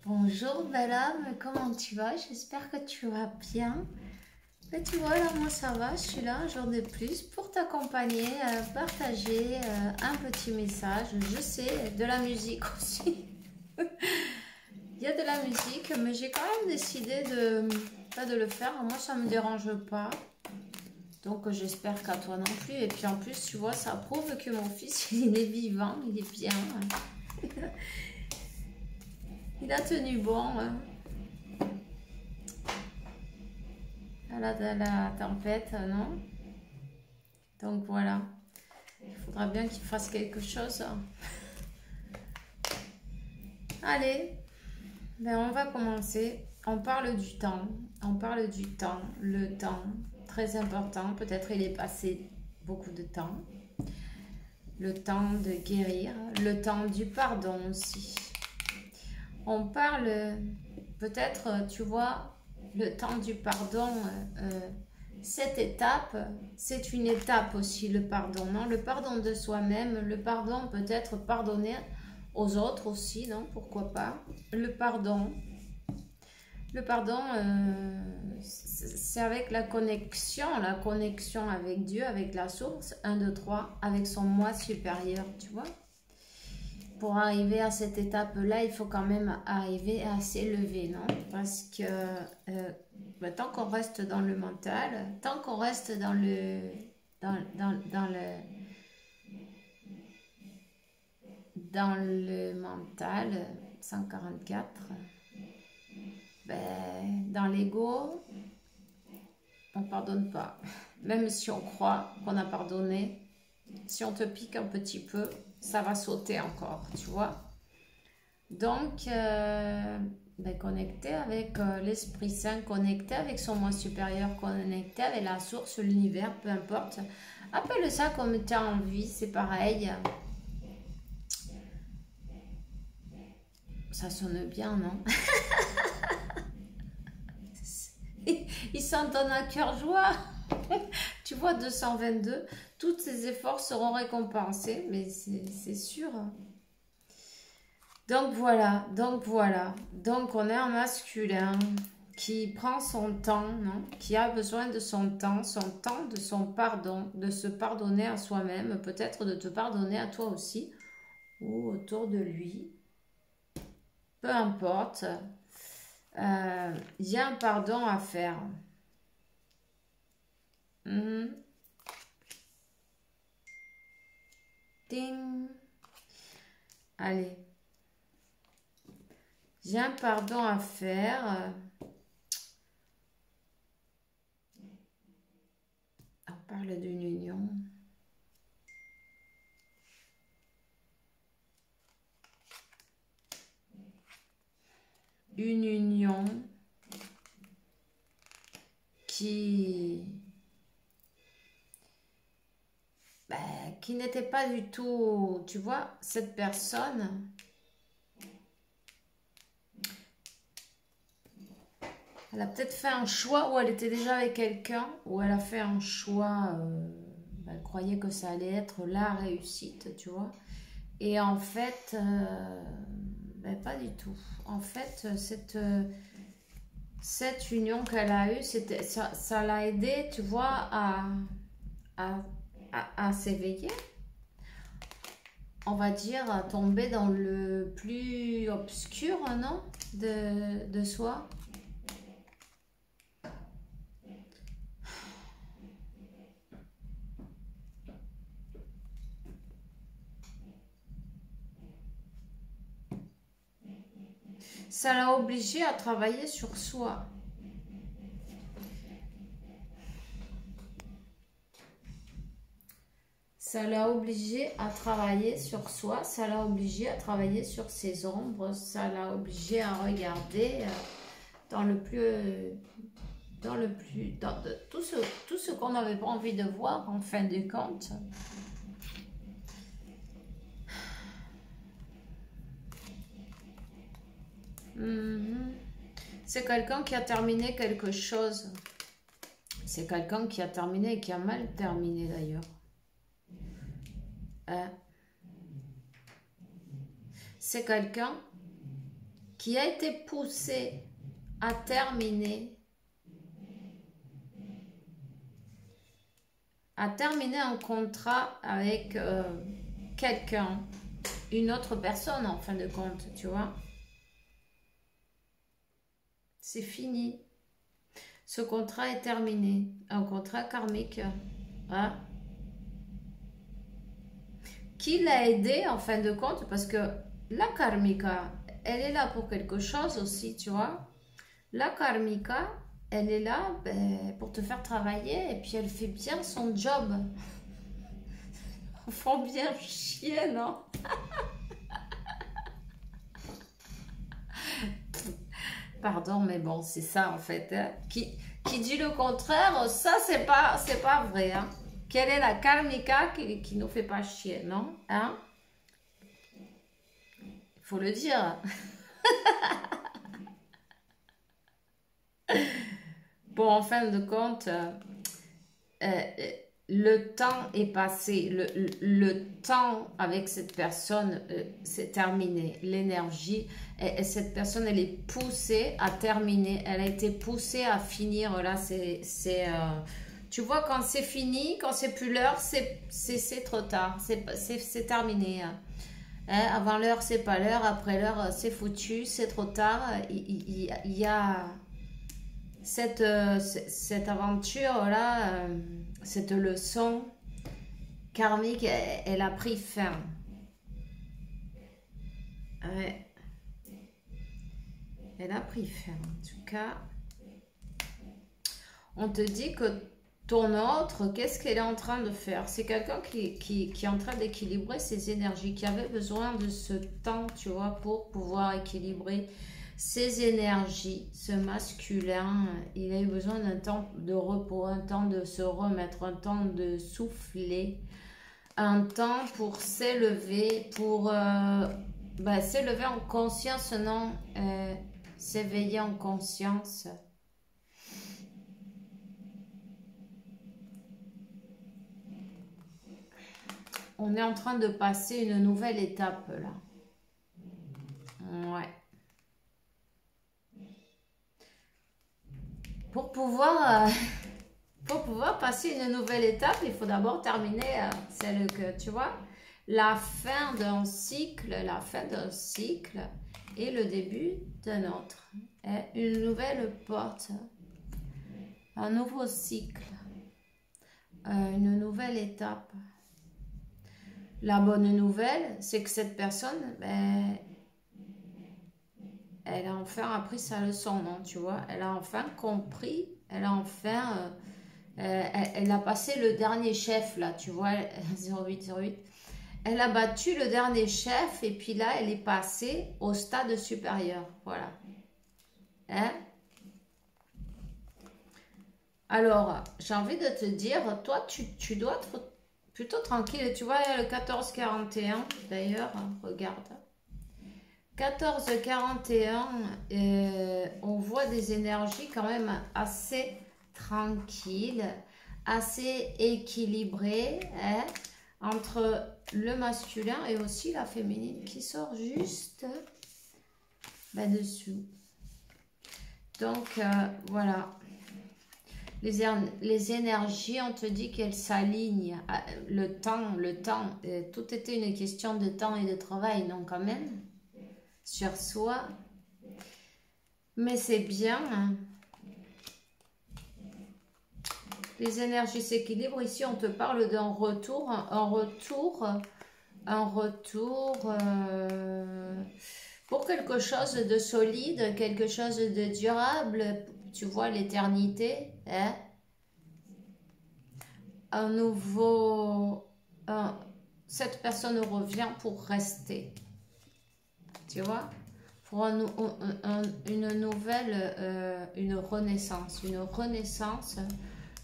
Bonjour belle âme, comment tu vas? J'espère que tu vas bien. Mais tu vois, là, moi ça va, je suis là un jour de plus pour t'accompagner, partager un petit message. Je sais, de la musique aussi. Il y a de la musique, mais j'ai quand même décidé de, pas de le faire. Moi, ça me dérange pas. Donc, j'espère qu'à toi non plus. Et puis en plus, tu vois, ça prouve que mon fils, il est vivant, il est bien. Il a tenu bon à la tempête, non? Donc voilà, il faudra bien qu'il fasse quelque chose. Allez, ben on va commencer. On parle du temps. On parle du temps. Le temps, très important. Peut-être il est passé beaucoup de temps. Le temps de guérir. Le temps du pardon aussi. On parle peut-être, tu vois, le temps du pardon. Cette étape, c'est une étape aussi, le pardon, non? Le pardon de soi-même, le pardon peut-être pardonner aux autres aussi, non? Pourquoi pas? Le pardon, c'est avec la connexion avec Dieu, avec la source, 1, 2, 3, avec son moi supérieur, tu vois? Pour arriver à cette étape-là, il faut quand même arriver à s'élever, non? Parce que tant qu'on reste dans le mental, tant qu'on reste dans le mental, 144, ben, dans l'ego, on ne pardonne pas. Même si on croit qu'on a pardonné, si on te pique un petit peu, ça va sauter encore, tu vois? Donc, connecter avec l'Esprit Saint, connecter avec son moi supérieur, connecter avec la source, l'univers, peu importe. Appelle ça comme tu as envie, c'est pareil. Ça sonne bien, non? Ils s'entendent à cœur joie. Tu vois, 222, tous ces efforts seront récompensés, mais c'est sûr. Donc voilà. Donc on est un masculin qui prend son temps, non? Qui a besoin de son temps, de son pardon, de se pardonner à soi-même, peut-être de te pardonner à toi aussi, ou autour de lui. Peu importe. Il y a un pardon à faire. Ding. Allez. J'ai un pardon à faire. On parle d'une union. Une union qui n'était pas du tout, tu vois, cette personne, elle a peut-être fait un choix où elle était déjà avec quelqu'un, ou elle a fait un choix, elle croyait que ça allait être la réussite, tu vois, et en fait, pas du tout. En fait, cette union qu'elle a eue, ça l'a aidé, tu vois, à s'éveiller, on va dire, à tomber dans le plus obscur, non, de soi. Ça l'a obligé à travailler sur soi. Ça l'a obligé à travailler sur soi, ça l'a obligé à travailler sur ses ombres, ça l'a obligé à regarder dans tout ce qu'on n'avait pas envie de voir en fin de compte. C'est quelqu'un qui a terminé quelque chose. C'est quelqu'un qui a terminé et qui a mal terminé d'ailleurs. C'est quelqu'un qui a été poussé à terminer un contrat avec quelqu'un, une autre personne en fin de compte, tu vois. C'est fini. Ce contrat est terminé. Un contrat karmique. Hein? Qui l'a aidé en fin de compte, parce que la karmika, elle est là pour quelque chose aussi, tu vois. La karmika, elle est là pour te faire travailler et puis elle fait bien son job. Faut bien chier, non? Pardon, mais bon, c'est ça en fait. Hein. Qui dit le contraire, ça c'est pas vrai. Hein. Quelle est la karmika qui nous fait pas chier, non? Hein? Faut le dire. Bon, en fin de compte, le temps est passé. Le temps avec cette personne, c'est terminé. L'énergie, et cette personne, elle est poussée à terminer. Elle a été poussée à finir. Là, tu vois, quand c'est fini, quand c'est plus l'heure, c'est trop tard. C'est terminé. Hein, avant l'heure, c'est pas l'heure. Après l'heure, c'est foutu. C'est trop tard. Il y a cette aventure-là, cette leçon karmique, elle a pris fin. Ouais. Elle a pris fin. En tout cas, on te dit que ton autre, qu'est-ce qu'elle est en train de faire? C'est quelqu'un qui est en train d'équilibrer ses énergies, qui avait besoin de ce temps, tu vois, pour pouvoir équilibrer ses énergies. Ce masculin, il a eu besoin d'un temps de repos, un temps de se remettre, un temps de souffler, un temps pour s'élever, pour s'élever en conscience, non, s'éveiller en conscience. On est en train de passer une nouvelle étape là. Ouais. Pour pouvoir passer une nouvelle étape, il faut d'abord terminer celle que tu vois, la fin d'un cycle et le début d'un autre. Et une nouvelle porte, un nouveau cycle, une nouvelle étape. La bonne nouvelle, c'est que cette personne, elle a enfin appris sa leçon, non, tu vois. Elle a enfin compris, elle a enfin... elle a passé le dernier chef, là, tu vois, 0808. Elle a battu le dernier chef et puis là, elle est passée au stade supérieur. Voilà. Hein? Alors, j'ai envie de te dire, toi, tu dois être plutôt tranquille. Tu vois, le 1441, d'ailleurs, regarde. 1441, on voit des énergies quand même assez tranquilles, assez équilibrées, hein, entre le masculin et aussi la féminine qui sort juste dessous. Donc, voilà. Les énergies, on te dit qu'elles s'alignent. Le temps, tout était une question de temps et de travail, non quand même, sur soi. Mais c'est bien. Hein. Les énergies s'équilibrent. Ici, on te parle d'un retour, pour quelque chose de solide, quelque chose de durable. Tu vois, l'éternité. Hein? Cette personne revient pour rester. Tu vois? Pour une nouvelle, une renaissance.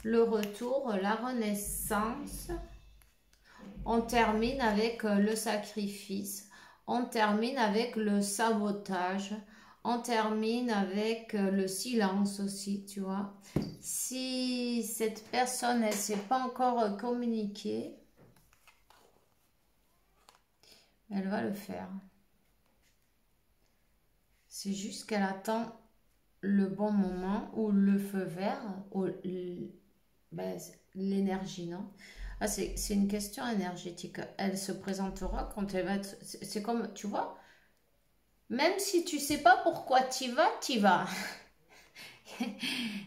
Le retour, la renaissance. On termine avec le sacrifice. On termine avec le sabotage. On termine avec le silence aussi, tu vois. Si cette personne, elle ne s'est pas encore communiquée, elle va le faire. C'est juste qu'elle attend le bon moment ou le feu vert, ou ben, l'énergie, non? Ah, c'est une question énergétique. Elle se présentera quand elle va être... C'est comme, tu vois, même si tu sais pas pourquoi tu vas, tu vas.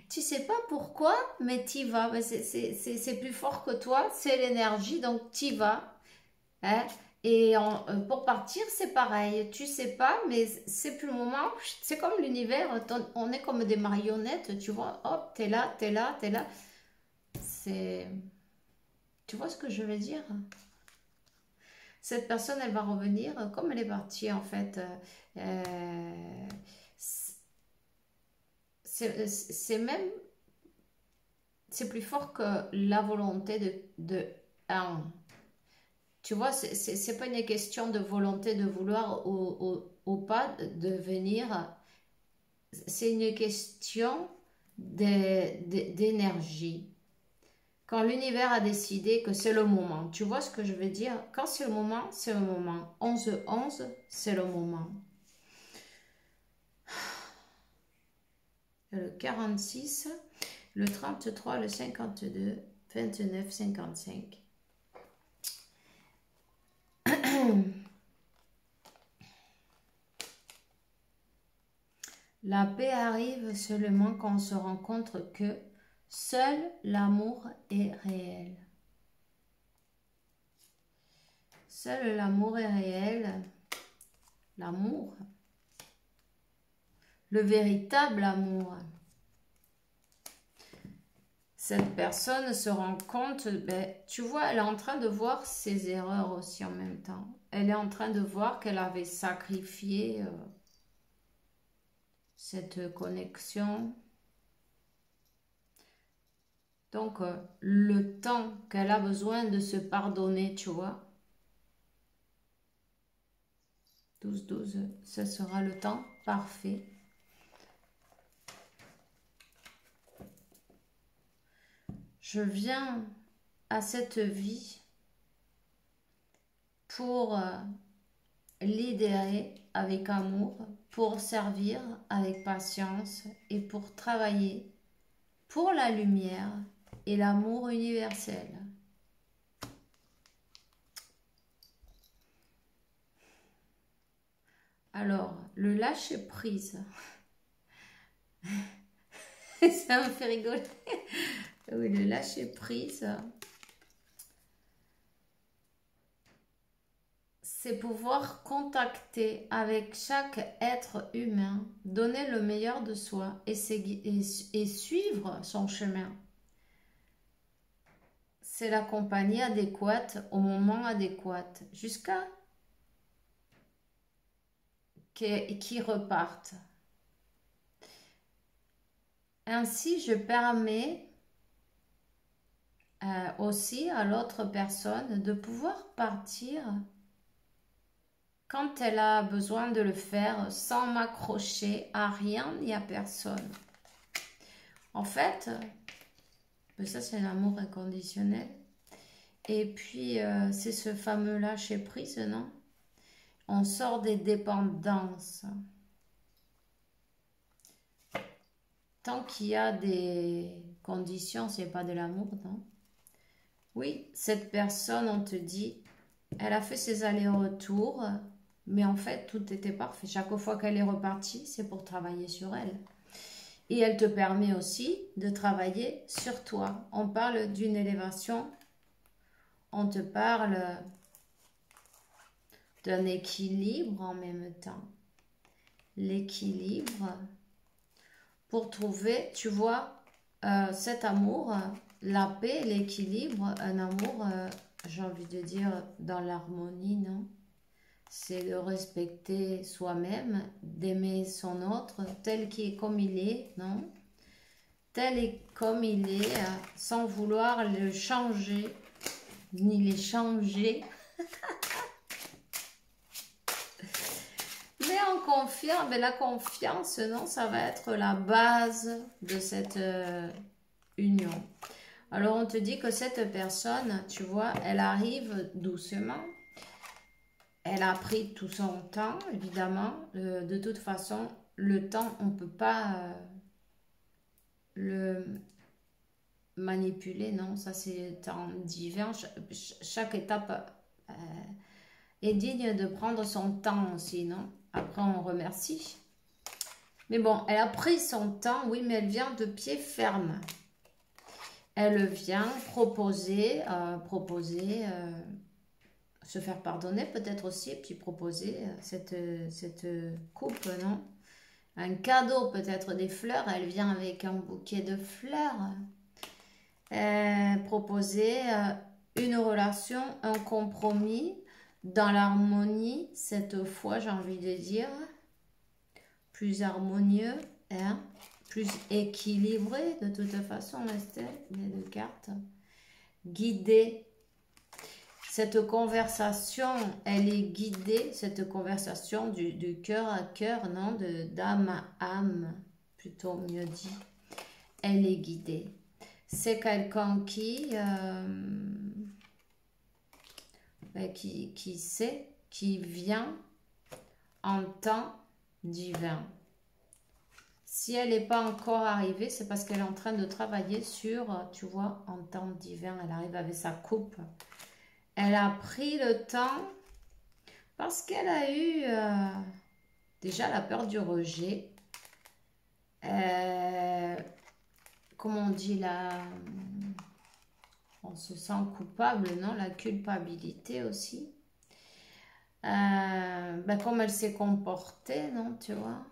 Tu sais pas pourquoi, mais tu vas. Ben, c'est plus fort que toi, c'est l'énergie, donc tu vas. Hein? Et pour partir, c'est pareil. Tu sais pas, mais c'est plus le moment. C'est comme l'univers. On est comme des marionnettes, tu vois. Hop, t'es là, t'es là, t'es là. C'est... Tu vois ce que je veux dire? Cette personne, elle va revenir comme elle est partie, en fait. Euh, c'est même... C'est plus fort que la volonté de un. Tu vois, c'est pas une question de volonté de vouloir ou pas de venir. C'est une question d'énergie. Quand l'univers a décidé que c'est le moment, tu vois ce que je veux dire? Quand c'est le moment, c'est le moment. 11-11, c'est le moment. Le 46, le 33, le 52, 29, 55. La paix arrive seulement quand on se rend compte que seul l'amour est réel. Seul l'amour est réel. L'amour. Le véritable amour. Cette personne se rend compte, ben, tu vois, elle est en train de voir ses erreurs aussi en même temps. Elle est en train de voir qu'elle avait sacrifié cette connexion. Donc, le temps qu'elle a besoin de se pardonner, tu vois. 12-12, ce sera le temps parfait. Je viens à cette vie pour lidérer avec amour, pour servir avec patience et pour travailler pour la lumière et l'amour universel. Alors, le lâcher-prise, ça me fait rigoler. Oui, le lâcher-prise, c'est pouvoir contacter avec chaque être humain, donner le meilleur de soi et suivre son chemin. C'est la compagnie adéquate au moment adéquat, jusqu'à qu'ils repartent. Ainsi, je permets aussi à l'autre personne de pouvoir partir quand elle a besoin de le faire sans m'accrocher à rien ni à personne. En fait, ça c'est l'amour inconditionnel. Et puis, c'est ce fameux lâcher prise, non? On sort des dépendances. Tant qu'il y a des conditions, c'est pas de l'amour, non? Oui, cette personne, on te dit, elle a fait ses allers-retours, mais en fait, tout était parfait. Chaque fois qu'elle est repartie, c'est pour travailler sur elle. Et elle te permet aussi de travailler sur toi. On parle d'une élévation, on te parle d'un équilibre en même temps. L'équilibre pour trouver, tu vois, cet amour, la paix, l'équilibre, un amour, j'ai envie de dire, dans l'harmonie, non? C'est de respecter soi-même, d'aimer son autre tel qu'il est comme il est, non? Tel et comme il est, sans vouloir le changer, ni les changer. Mais en confiant, ben la confiance, non, ça va être la base de cette union. Alors, on te dit que cette personne, tu vois, elle arrive doucement. Elle a pris tout son temps, évidemment. De toute façon, le temps, on ne peut pas le manipuler, non? Ça, c'est temps divin. Chaque étape est digne de prendre son temps aussi, non? Après, on remercie. Mais bon, elle a pris son temps, oui, mais elle vient de pied ferme. Elle vient proposer, se faire pardonner peut-être aussi, puis proposer cette coupe, non? Un cadeau, peut-être des fleurs. Elle vient avec un bouquet de fleurs. Proposer une relation, un compromis dans l'harmonie, cette fois, j'ai envie de dire, plus harmonieux, hein? Plus équilibré de toute façon, Estelle, les deux cartes. Guidé. Cette conversation, elle est guidée, cette conversation du cœur à cœur, non, d'âme à âme, plutôt mieux dit. Elle est guidée. C'est quelqu'un qui sait, qui vient en temps divin. Si elle n'est pas encore arrivée, c'est parce qu'elle est en train de travailler sur, tu vois, en temps divin. Elle arrive avec sa coupe. Elle a pris le temps parce qu'elle a eu déjà la peur du rejet. Comment on dit là? On se sent coupable, non? La culpabilité aussi. Comme elle s'est comportée, non? Tu vois?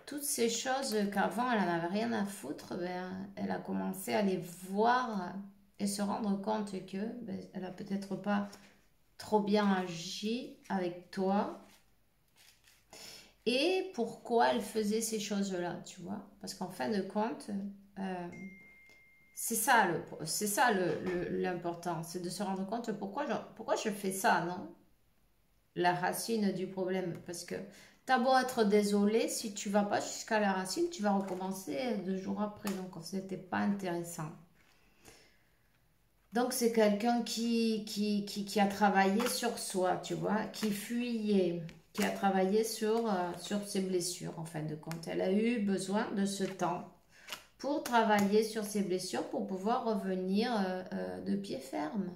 Toutes ces choses qu'avant elle n'en avait rien à foutre, elle a commencé à les voir et se rendre compte que elle a peut-être pas trop bien agi avec toi. Et pourquoi elle faisait ces choses-là, tu vois? Parce qu'en fin de compte, c'est ça l'important, c'est de se rendre compte pourquoi je fais ça, non? La racine du problème, parce que t'as beau être désolé, si tu vas pas jusqu'à la racine, tu vas recommencer 2 jours après, donc c'était pas intéressant. Donc c'est quelqu'un qui a travaillé sur soi, tu vois, qui fuyait, qui a travaillé sur ses blessures, en fin de compte. Elle a eu besoin de ce temps pour travailler sur ses blessures, pour pouvoir revenir de pied ferme.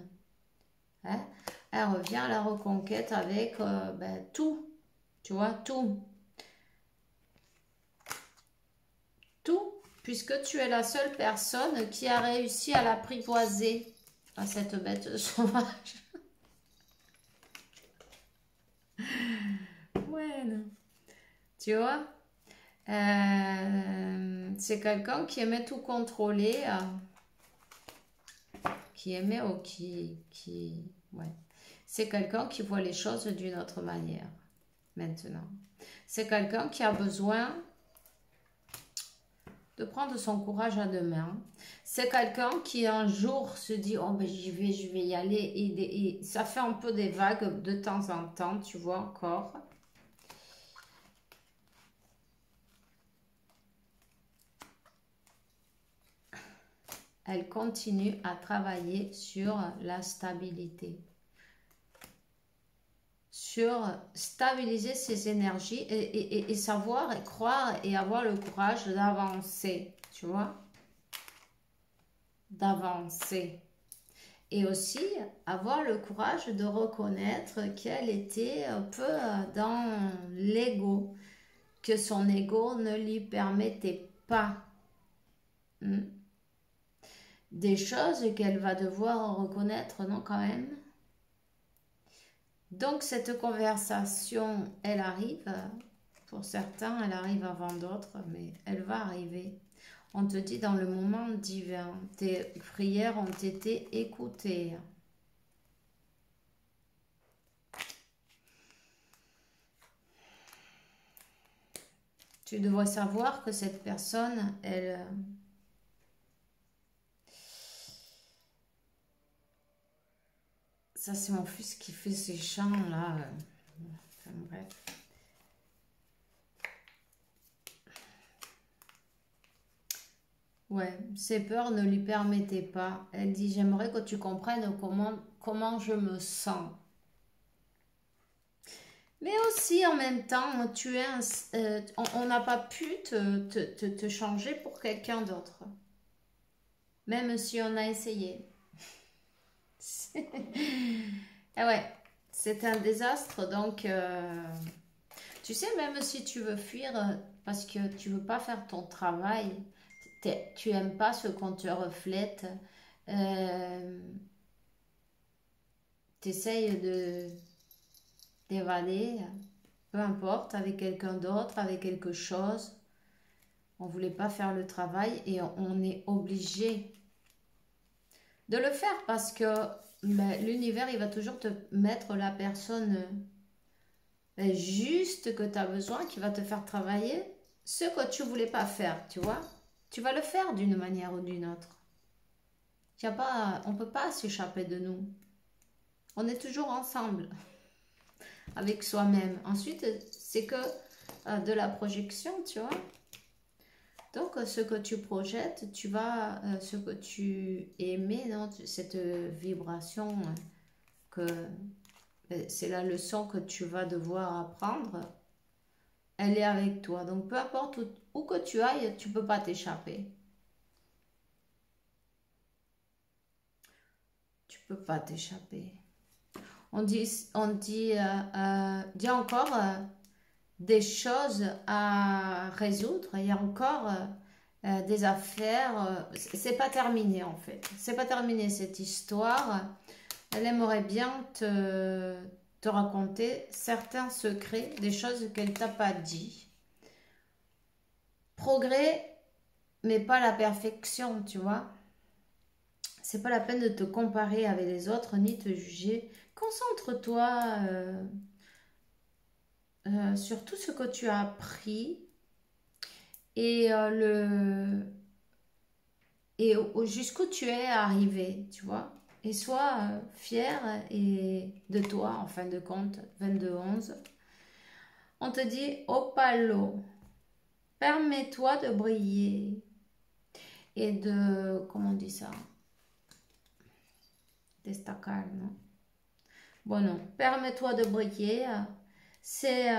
Hein? Elle revient à la reconquête avec tout, tu vois, tout. Tout, puisque tu es la seule personne qui a réussi à l'apprivoiser, à cette bête sauvage. Ouais, non. Tu vois, c'est quelqu'un qui aimait tout contrôler, qui aimait ou ouais. C'est quelqu'un qui voit les choses d'une autre manière, maintenant. C'est quelqu'un qui a besoin de prendre son courage à deux mains. C'est quelqu'un qui un jour se dit, oh ben je vais y aller, et ça fait un peu des vagues de temps en temps, tu vois, encore. Elle continue à travailler sur la stabilité, sur stabiliser ses énergies et savoir et croire et avoir le courage d'avancer, tu vois, d'avancer. Et aussi avoir le courage de reconnaître qu'elle était un peu dans l'ego, que son ego ne lui permettait pas des choses qu'elle va devoir reconnaître, non, quand même. Donc cette conversation, elle arrive, pour certains, elle arrive avant d'autres, mais elle va arriver. On te dit dans le moment divin, tes prières ont été écoutées. Tu devrais savoir que cette personne, elle... Ça, c'est mon fils qui fait ces chants là. Enfin, bref. Ouais, ses peurs ne lui permettaient pas. Elle dit, j'aimerais que tu comprennes comment je me sens. Mais aussi, en même temps, on n'a pas pu te changer pour quelqu'un d'autre. Même si on a essayé. Ah ouais, c'est un désastre. Donc, tu sais, même si tu veux fuir parce que tu veux pas faire ton travail, tu aimes pas ce qu'on te reflète, euh, tu essayes d'évader, peu importe, avec quelqu'un d'autre, avec quelque chose. On voulait pas faire le travail et on est obligé de le faire parce que ben, l'univers, il va toujours te mettre la personne juste que tu as besoin, qui va te faire travailler ce que tu voulais pas faire, tu vois. Tu vas le faire d'une manière ou d'une autre. On ne peut pas s'échapper de nous. On est toujours ensemble avec soi-même. Ensuite, c'est que de la projection, tu vois. Donc, ce que tu projettes, ce que tu émets, non, cette vibration, c'est la leçon que tu vas devoir apprendre, elle est avec toi. Donc, peu importe où que tu ailles, tu peux pas t'échapper. Tu peux pas t'échapper. Il y a encore des choses à résoudre. Il y a encore des affaires. C'est pas terminé en fait. C'est pas terminé cette histoire. Elle aimerait bien te raconter certains secrets, des choses qu'elle t'a pas dit. Progrès, mais pas la perfection, tu vois. C'est pas la peine de te comparer avec les autres ni te juger. Concentre-toi sur tout ce que tu as appris et jusqu'où tu es arrivé, tu vois. Et sois fier de toi, en fin de compte, 22-11. On te dit, au palo, permets-toi de briller et de, comment on dit ça? Destacar, non? Bon, non, permets-toi de briller. C'est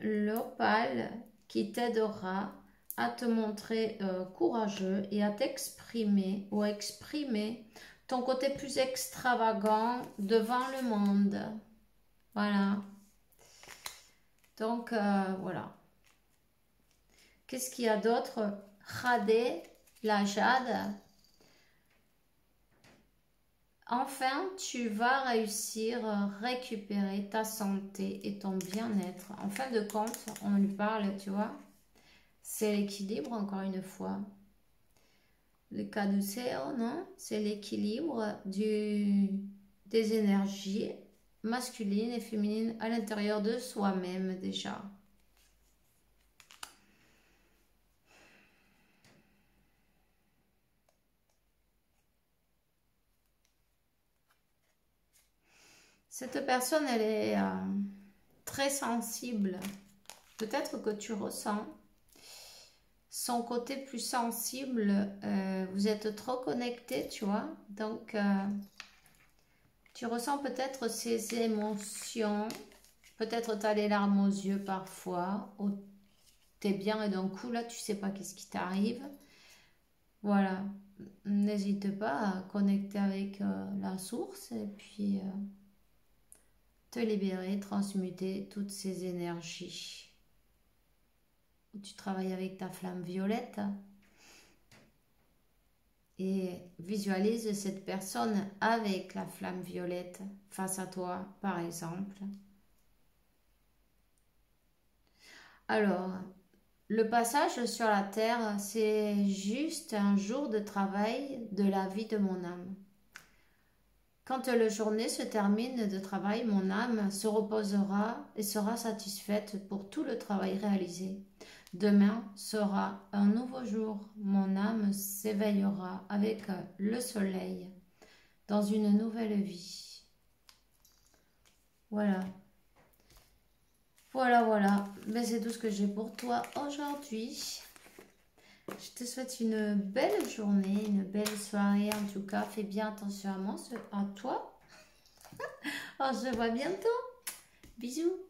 l'opale qui t'aidera à te montrer courageux et à t'exprimer ou à exprimer ton côté plus extravagant devant le monde. Voilà. Donc, voilà. Qu'est-ce qu'il y a d'autre? Radé, la jade. Enfin, tu vas réussir à récupérer ta santé et ton bien-être. En fin de compte, on lui parle, tu vois. C'est l'équilibre, encore une fois. Le caduceo, non? C'est l'équilibre des énergies masculines et féminines à l'intérieur de soi-même déjà. Cette personne, elle est très sensible. Peut-être que tu ressens son côté plus sensible. Vous êtes trop connectés, tu vois. Donc, tu ressens peut-être ses émotions. Peut-être tu as les larmes aux yeux parfois. T'es bien et d'un coup, là, tu sais pas qu'est-ce qui t'arrive. Voilà. N'hésite pas à connecter avec la source et puis te libérer, transmuter toutes ces énergies. Tu travailles avec ta flamme violette et visualise cette personne avec la flamme violette face à toi, par exemple. Alors, le passage sur la terre, c'est juste un jour de travail de la vie de mon âme. Quand la journée se termine de travail, mon âme se reposera et sera satisfaite pour tout le travail réalisé. Demain sera un nouveau jour. Mon âme s'éveillera avec le soleil dans une nouvelle vie. Voilà. Voilà. Ben, c'est tout ce que j'ai pour toi aujourd'hui. Je te souhaite une belle journée, une belle soirée. En tout cas, fais bien attention à toi. On se voit bientôt. Bisous.